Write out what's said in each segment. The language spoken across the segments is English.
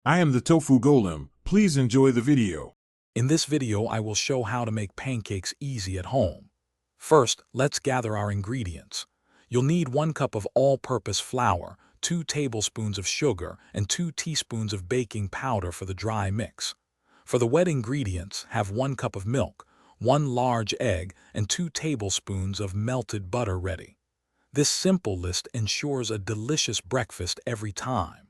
I am the Tofu Golem. Please enjoy the video. In this video, I will show how to make pancakes easy at home. First, let's gather our ingredients. You'll need 1 cup of all-purpose flour, 2 tablespoons of sugar, and 2 teaspoons of baking powder for the dry mix. For the wet ingredients, have 1 cup of milk, 1 large egg, and 2 tablespoons of melted butter ready. This simple list ensures a delicious breakfast every time.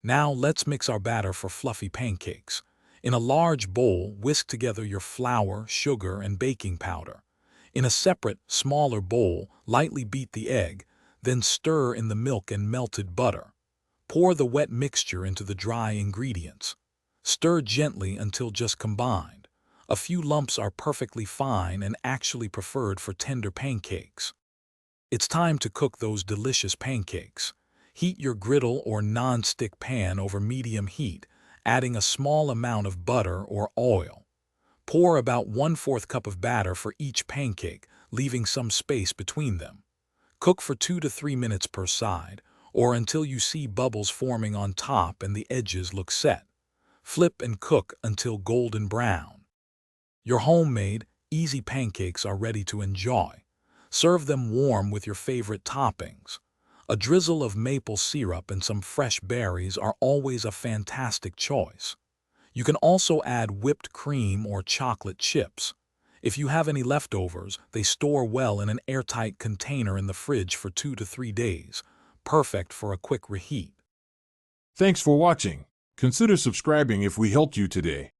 Now let's mix our batter for fluffy pancakes. In a large bowl, whisk together your flour, sugar, and baking powder. In a separate, smaller bowl, lightly beat the egg, then stir in the milk and melted butter. Pour the wet mixture into the dry ingredients. Stir gently until just combined. A few lumps are perfectly fine and actually preferred for tender pancakes. It's time to cook those delicious pancakes. Heat your griddle or non-stick pan over medium heat, adding a small amount of butter or oil. Pour about 1/4 cup of batter for each pancake, leaving some space between them. Cook for 2 to 3 minutes per side, or until you see bubbles forming on top and the edges look set. Flip and cook until golden brown. Your homemade, easy pancakes are ready to enjoy. Serve them warm with your favorite toppings. A drizzle of maple syrup and some fresh berries are always a fantastic choice. You can also add whipped cream or chocolate chips. If you have any leftovers, they store well in an airtight container in the fridge for 2 to 3 days, perfect for a quick reheat. Thanks for watching. Consider subscribing if we helped you today.